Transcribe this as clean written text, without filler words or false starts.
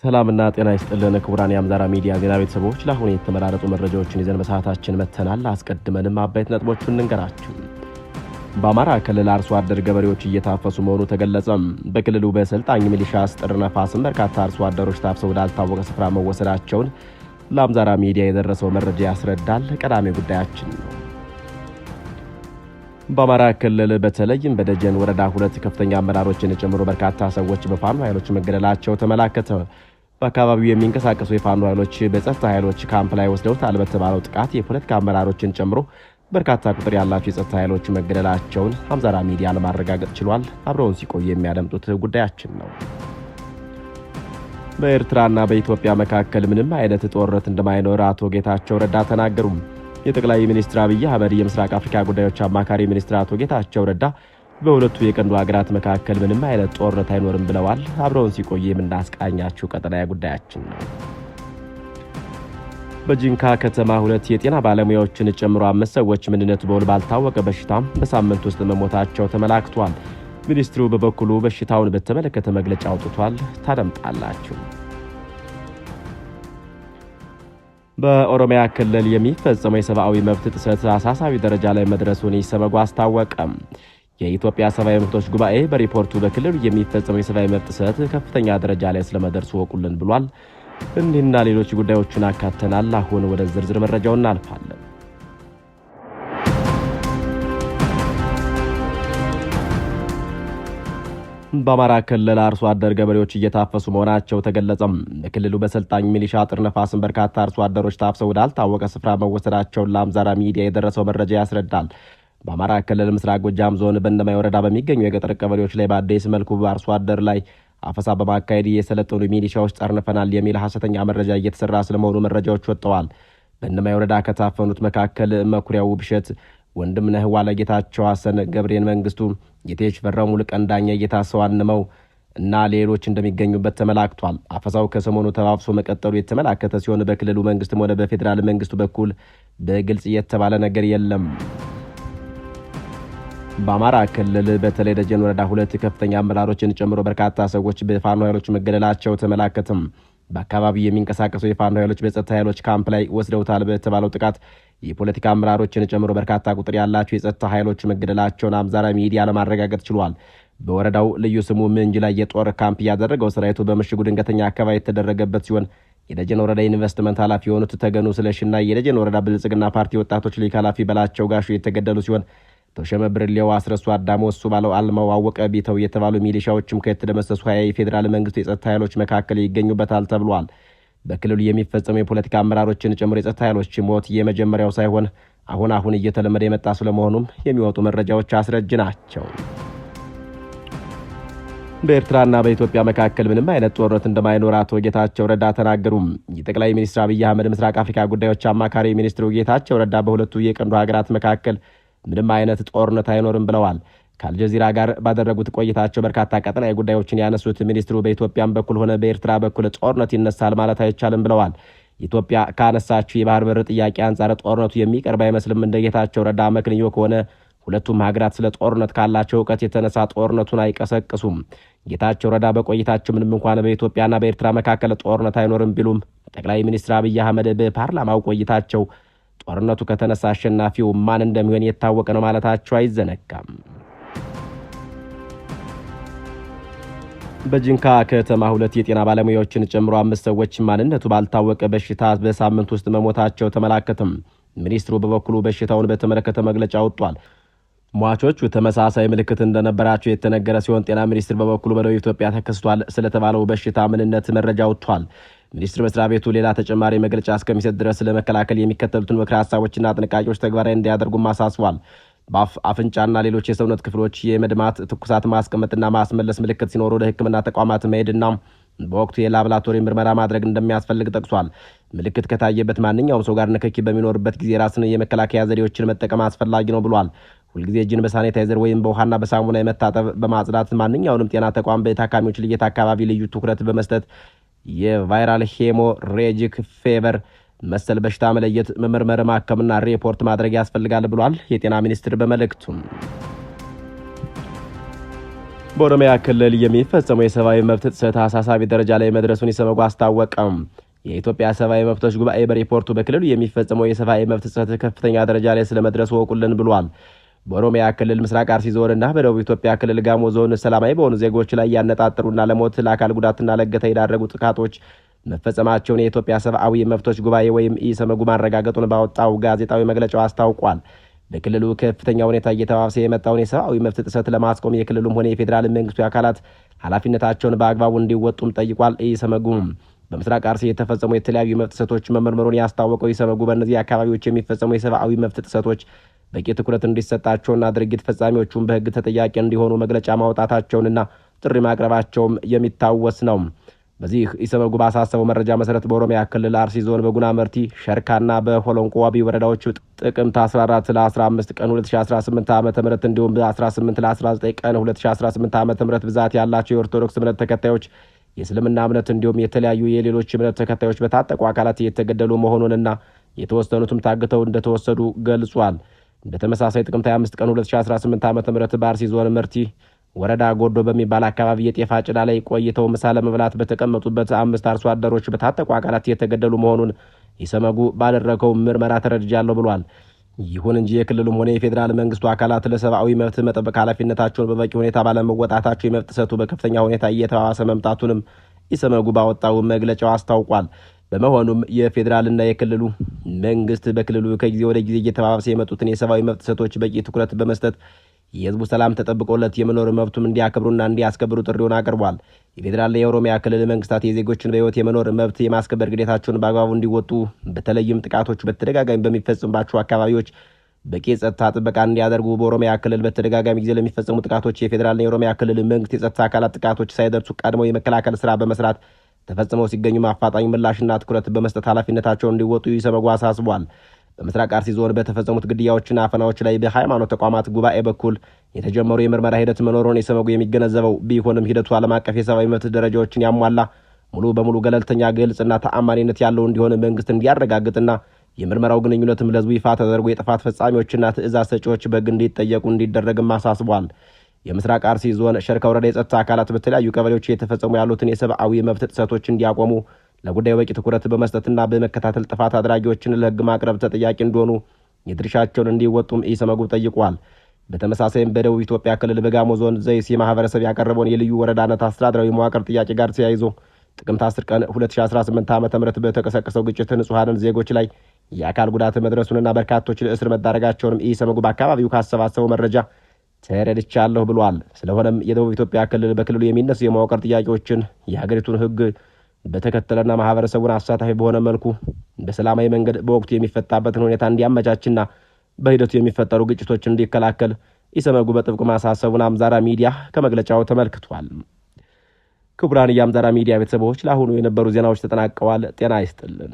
ሰላምና ጤና ይስጥልን ክቡራን የአምዛራ ሚዲያ ዜና ቤተሰቦች፣ ለአሁን የተመራረጡ መረጃዎችን ይዘን በሰዓታችን መተናል። አስቀድመንም አበይት ነጥቦቹን እንገራችሁ። በአማራ ክልል አርሶ አደር ገበሬዎች እየታፈሱ መሆኑ ተገለጸ። በክልሉ በሰልጣኝ ሚሊሻ አስጥር ነፋስም በርካታ አርሶ አደሮች ታፍሰው ወዳልታወቀ ስፍራ መወሰዳቸውን ለአምዛራ ሚዲያ የደረሰው መረጃ ያስረዳል። ቀዳሚ ጉዳያችን ነው። በአማራ ክልል በተለይም በደጀን ወረዳ 2 ከፍተኛ አመራሮችን ጨምሮ በርካታ ሰዎች በፋኖ ኃይሎች መገደላቸው ተመላከተ። በአካባቢው የሚንቀሳቀሱ የፋኖ ኃይሎች በጸጥታ ኃይሎች ካምፕ ላይ ወስደውታል በተባለው ጥቃት የፖለቲካ አመራሮችን ጨምሮ በርካታ ቁጥር ያላቸው የጸጥታ ኃይሎች መገደላቸውን አምዛራ ሚዲያ ለማረጋገጥ ችሏል። አብረውን ሲቆዩ የሚያደምጡት ጉዳያችን ነው። በኤርትራና በኢትዮጵያ መካከል ምንም አይነት ጦርነት እንደማይኖር አቶ ጌታቸው ረዳ ተናገሩ። የጠቅላይ ሚኒስትር አብይ አህመድ የምስራቅ አፍሪካ ጉዳዮች አማካሪ ሚኒስትር አቶ ጌታቸው ረዳ በሁለቱ የቀንዱ ሀገራት መካከል ምንም አይነት ጦርነት አይኖርም ብለዋል። አብረውን ሲቆዩ የምናስቃኛችሁ ቀጠናዊ ጉዳያችን ነው። በጂንካ ከተማ 2 የጤና ባለሙያዎችን ጨምሮ 5 ሰዎች ምንነቱ በውል ባልታወቀ በሽታ በሳምንት ውስጥ መሞታቸው ተመላክቷል። ሚኒስትሩ በበኩሉ በሽታውን በተመለከተ መግለጫ አውጥቷል። ታደምጣላችሁ። በኦሮሚያ ክልል የሚፈጸመው የሰብአዊ መብት ጥሰት አሳሳቢ ደረጃ ላይ መድረሱን ኢሰመጉ አስታወቀ። የኢትዮጵያ ሰብአዊ መብቶች ጉባኤ በሪፖርቱ በክልሉ የሚፈጸመው የሰብአዊ መብት ጥሰት ከፍተኛ ደረጃ ላይ ስለመድረሱ ወቁልን ብሏል። እንዲህና ሌሎች ጉዳዮችን አካተናል። አሁን ወደ ዝርዝር መረጃው እናልፋለን። በአማራ ክልል አርሶ አደር ገበሬዎች እየታፈሱ መሆናቸው ተገለጸ። በክልሉ በሰልጣኝ ሚሊሻ አጥር ነፋስን በርካታ አርሶ አደሮች ታፍሰው ወዳልታወቀ ስፍራ መወሰዳቸውን ለአምዛራ ሚዲያ የደረሰው መረጃ ያስረዳል። በአማራ ክልል ምስራቅ ጎጃም ዞን በእንደማይ ወረዳ በሚገኙ የገጠር ቀበሌዎች ላይ በአዲስ መልኩ በአርሶ አደር ላይ አፈሳ በማካሄድ የሰለጠኑ ሚሊሻዎች ጠርንፈናል የሚል ሐሰተኛ መረጃ እየተሰራ ስለመሆኑ መረጃዎች ወጥተዋል። በእንደማይ ወረዳ ከታፈኑት መካከል መኩሪያው ብሸት፣ ወንድምነህ ዋለጌታቸው፣ ሐሰን ገብሬን መንግስቱ፣ ጌቴሽ ፈረሙ፣ ልቀንዳኛ እየታሰው አንመው እና ሌሎች እንደሚገኙበት ተመላክቷል። አፈሳው ከሰሞኑ ተባብሶ መቀጠሉ የተመላከተ ሲሆን በክልሉ መንግስትም ሆነ በፌዴራል መንግስቱ በኩል በግልጽ የተባለ ነገር የለም። በአማራ ክልል በተለይ ደጀን ወረዳ 2 ከፍተኛ አመራሮችን ጨምሮ በርካታ ሰዎች በፋኖ ኃይሎች መገደላቸው ተመላከተም። በአካባቢው የሚንቀሳቀሱ የፋኖ ኃይሎች በጸጥታ ኃይሎች ካምፕ ላይ ወስደውታል በተባለው ጥቃት የፖለቲካ አመራሮችን ጨምሮ በርካታ ቁጥር ያላቸው የጸጥታ ኃይሎች መገደላቸውን አምዛራ ሚዲያ ለማረጋገጥ ችሏል። በወረዳው ልዩ ስሙ ምንጅ ላይ የጦር ካምፕ ያደረገው ሰራዊቱ በምሽጉ ድንገተኛ አካባቢ የተደረገበት ሲሆን የደጀን ወረዳ ኢንቨስትመንት ኃላፊ የሆኑት ተገኑ ስለሽና የደጀን ወረዳ ብልጽግና ፓርቲ ወጣቶች ሊግ ኃላፊ በላቸው ጋሹ የተገደሉ ሲሆን ተሸመ ብርሌው፣ አስረሱ አዳሞ፣ እሱ ባለው አልማው፣ አወቀ ቢተው የተባሉ ሚሊሻዎችም ከተደመሰሱ 20 የፌዴራል መንግስቱ የጸጥታ ኃይሎች መካከል ይገኙበታል ተብሏል። በክልሉ የሚፈጸሙ የፖለቲካ አመራሮችን ጨምሮ የጸጥታ ኃይሎች ሞት የመጀመሪያው ሳይሆን አሁን እየተለመደ የመጣ ስለመሆኑም የሚወጡ መረጃዎች አስረጅ ናቸው። በኤርትራና በኢትዮጵያ መካከል ምንም አይነት ጦርነት እንደማይኖር አቶ ጌታቸው ረዳ ተናገሩ። የጠቅላይ ሚኒስትር አብይ አህመድ ምስራቅ አፍሪካ ጉዳዮች አማካሪ ሚኒስትሩ ጌታቸው ረዳ በሁለቱ የቀንዱ ሀገራት መካከል ምንም አይነት ጦርነት አይኖርም ብለዋል። ከአልጀዚራ ጋር ባደረጉት ቆይታቸው በርካታ ቀጠናዊ ጉዳዮችን ያነሱት ሚኒስትሩ በኢትዮጵያም በኩል ሆነ በኤርትራ በኩል ጦርነት ይነሳል ማለት አይቻልም ብለዋል። ኢትዮጵያ ካነሳችው የባህር በር ጥያቄ አንጻር ጦርነቱ የሚቀርብ አይመስልም። እንደ ጌታቸው ረዳ መክንዮ ከሆነ ሁለቱም ሀገራት ስለ ጦርነት ካላቸው እውቀት የተነሳ ጦርነቱን አይቀሰቅሱም። ጌታቸው ረዳ በቆይታቸው ምንም እንኳን በኢትዮጵያና በኤርትራ መካከል ጦርነት አይኖርም ቢሉም ጠቅላይ ሚኒስትር አብይ አህመድ በፓርላማው ቆይታቸው ጦርነቱ ከተነሳ አሸናፊው ማን እንደሚሆን የታወቀ ነው ማለታቸው አይዘነጋም። በጂንካ ከተማ 2 የጤና ባለሙያዎችን ጨምሮ 5 ሰዎች ማንነቱ ባልታወቀ በሽታ በሳምንት ውስጥ መሞታቸው ተመላከተም። ሚኒስትሩ በበኩሉ በሽታውን በተመለከተ መግለጫ አውጥቷል። ሟቾቹ ተመሳሳይ ምልክት እንደነበራቸው የተነገረ ሲሆን ጤና ሚኒስትር በበኩሉ በደቡብ ኢትዮጵያ ተከስቷል ስለተባለው በሽታ ምንነት መረጃ አውጥቷል። ሚኒስትር መስሪያ ቤቱ ሌላ ተጨማሪ መግለጫ እስከሚሰጥ ድረስ ለመከላከል የሚከተሉትን ምክረ ሀሳቦችና ጥንቃቄዎች ተግባራዊ እንዲያደርጉም አሳስቧል። በአፍ አፍንጫና ሌሎች የሰውነት ክፍሎች የመድማት ትኩሳት፣ ማስቀመጥና ማስመለስ ምልክት ሲኖሩ ወደ ሕክምና ተቋማት መሄድና በወቅቱ የላብራቶሪ ምርመራ ማድረግ እንደሚያስፈልግ ጠቅሷል። ምልክት ከታየበት ማንኛውም ሰው ጋር ንክኪ በሚኖርበት ጊዜ ራስን የመከላከያ ዘዴዎችን መጠቀም አስፈላጊ ነው ብሏል። ሁልጊዜ እጅን በሳኒታይዘር ወይም በውሃና በሳሙና የመታጠብ በማጽዳት ማንኛውንም ጤና ተቋም በታካሚዎች ልየት አካባቢ ልዩ ትኩረት በመስጠት የቫይራል ሄሞሬጂክ ፌቨር መሰል በሽታ መለየት፣ መመርመር፣ ማከምና ሪፖርት ማድረግ ያስፈልጋል ብሏል የጤና ሚኒስትር በመልእክቱ። በኦሮሚያ ክልል የሚፈጸመው የሰብአዊ መብት ጥሰት አሳሳቢ ደረጃ ላይ መድረሱን ኢሰመጉ አስታወቀም። የኢትዮጵያ ሰብአዊ መብቶች ጉባኤ በሪፖርቱ በክልሉ የሚፈጸመው የሰብአዊ መብት ጥሰት ከፍተኛ ደረጃ ላይ ስለመድረሱ ወቁልን ብሏል። በኦሮሚያ ክልል ምስራቅ አርሲ ዞንና በደቡብ ኢትዮጵያ ክልል ጋሞ ዞን ሰላማዊ በሆኑ ዜጎች ላይ ያነጣጠሩና ለሞት ለአካል ጉዳትና ለእገታ የዳረጉ ጥቃቶች መፈጸማቸውን የኢትዮጵያ ሰብአዊ መብቶች ጉባኤ ወይም ኢሰመጉ ማረጋገጡን ባወጣው ጋዜጣዊ መግለጫው አስታውቋል። በክልሉ ከፍተኛ ሁኔታ እየተባባሰ የመጣውን የሰብአዊ መብት ጥሰት ለማስቆም የክልሉም ሆነ የፌዴራል መንግስቱ አካላት ኃላፊነታቸውን በአግባቡ እንዲወጡም ጠይቋል። ኢሰመጉ በምስራቅ አርሲ የተፈጸሙ የተለያዩ መብት ጥሰቶች መመርመሩን ያስታወቀው ኢሰመጉ በእነዚህ አካባቢዎች የሚፈጸሙ የሰብአዊ መብት ጥሰቶች በቂ ትኩረት እንዲሰጣቸውና ድርጊት ፈጻሚዎቹን በሕግ ተጠያቂ እንዲሆኑ መግለጫ ማውጣታቸውንና ጥሪ ማቅረባቸውም የሚታወስ ነው። በዚህ ኢሰመጉ ባሳሰበው መረጃ መሰረት በኦሮሚያ ክልል አርሲ ዞን በጉና መርቲ፣ ሸርካና በሆሎንቆ ዋቢ ወረዳዎች ጥቅምት 14 ለ15 ቀን 2018 ዓ.ም እንዲሁም በ18 ለ19 ቀን 2018 ዓ.ም ብዛት ያላቸው የኦርቶዶክስ እምነት ተከታዮች፣ የእስልምና እምነት እንዲሁም የተለያዩ የሌሎች እምነት ተከታዮች በታጠቁ አካላት እየተገደሉ መሆኑንና የተወሰኑትም ታግተው እንደተወሰዱ ገልጿል። በተመሳሳይ ጥቅምት 25 ቀን 2018 ዓ.ም በአርሲ ዞን መርቲ ወረዳ ጎዶ በሚባል አካባቢ የጤፍ አጭዳ ላይ ቆይተው ምሳ ለመብላት በተቀመጡበት 5 አርሶ አደሮች በታጠቁ አካላት የተገደሉ መሆኑን ኢሰመጉ ባደረገው ምርመራ ተረድጃለሁ ብሏል። ይሁን እንጂ የክልሉም ሆነ የፌዴራል መንግስቱ አካላት ለሰብአዊ መብት መጠበቅ ኃላፊነታቸውን በበቂ ሁኔታ ባለመወጣታቸው የመብት ጥሰቱ በከፍተኛ ሁኔታ እየተባባሰ መምጣቱንም ኢሰመጉ ባወጣው መግለጫው አስታውቋል። በመሆኑም የፌዴራልና የክልሉ መንግስት በክልሉ ከጊዜ ወደ ጊዜ እየተባባሰ የመጡትን የሰብአዊ መብት ጥሰቶች በቂ ትኩረት በመስጠት የህዝቡ ሰላም ተጠብቆለት የመኖር መብቱም እንዲያከብሩና እንዲያስከብሩ ጥሪውን አቅርቧል። የፌዴራልና የኦሮሚያ ክልል መንግስታት የዜጎችን በህይወት የመኖር መብት የማስከበር ግዴታቸውን በአግባቡ እንዲወጡ በተለይም ጥቃቶች በተደጋጋሚ በሚፈጽሙባቸው አካባቢዎች በቂ የጸጥታ ጥበቃ እንዲያደርጉ፣ በኦሮሚያ ክልል በተደጋጋሚ ጊዜ ለሚፈጸሙ ጥቃቶች የፌዴራልና የኦሮሚያ ክልል መንግስት የጸጥታ አካላት ጥቃቶች ሳይደርሱ ቀድሞ የመከላከል ስራ በመስራት ተፈጽመው ሲገኙ አፋጣኝ ምላሽና ትኩረት በመስጠት ኃላፊነታቸውን እንዲወጡ ኢሰመጉ አሳስቧል። በምስራቅ አርሲ ዞን በተፈጸሙት ግድያዎችና አፈናዎች ላይ በሃይማኖት ተቋማት ጉባኤ በኩል የተጀመሩ የምርመራ ሂደት መኖሩን ኢሰመጉ የሚገነዘበው ቢሆንም ሂደቱ ዓለም አቀፍ የሰብአዊ መብት ደረጃዎችን ያሟላ ሙሉ በሙሉ ገለልተኛ፣ ግልጽና ተአማኒነት ያለው እንዲሆን መንግስት እንዲያረጋግጥና የምርመራው ግንኙነትም ለህዝቡ ይፋ ተደርጎ የጥፋት ፈጻሚዎችና ትዕዛዝ ሰጪዎች በሕግ እንዲጠየቁ እንዲደረግም አሳስቧል። የምስራቅ አርሲ ዞን ሸርካ ወረዳ የጸጥታ አካላት በተለያዩ ቀበሌዎች የተፈጸሙ ያሉትን የሰብአዊ መብት ጥሰቶች እንዲያቆሙ ለጉዳዩ በቂ ትኩረት በመስጠትና በመከታተል ጥፋት አድራጊዎችን ለህግ ማቅረብ ተጠያቂ እንዲሆኑ የድርሻቸውን እንዲወጡም ኢሰመጉ ጠይቋል። በተመሳሳይም በደቡብ ኢትዮጵያ ክልል በጋሞ ዞን ዘይሴ ማህበረሰብ ያቀረበውን የልዩ ወረዳነት አስተዳደራዊ መዋቅር ጥያቄ ጋር ተያይዞ ጥቅምት 10 ቀን 2018 ዓ.ም በተቀሰቀሰው ግጭት ንጹሐን ዜጎች ላይ የአካል ጉዳት መድረሱንና በርካቶች ለእስር መዳረጋቸውንም ኢሰመጉ በአካባቢው ካሰባሰበው መረጃ ተረድቻለሁ ብሏል። ስለሆነም የደቡብ ኢትዮጵያ ክልል በክልሉ የሚነሱ የመዋቅር ጥያቄዎችን የሀገሪቱን ህግ በተከተለና ማህበረሰቡን አሳታፊ በሆነ መልኩ በሰላማዊ መንገድ በወቅቱ የሚፈታበትን ሁኔታ እንዲያመቻችና በሂደቱ የሚፈጠሩ ግጭቶችን እንዲከላከል ኢሰመጉ በጥብቅ ማሳሰቡን አምዛራ ሚዲያ ከመግለጫው ተመልክቷል። ክቡራን የአምዛራ ሚዲያ ቤተሰቦች ለአሁኑ የነበሩ ዜናዎች ተጠናቀዋል። ጤና ይስጥልን።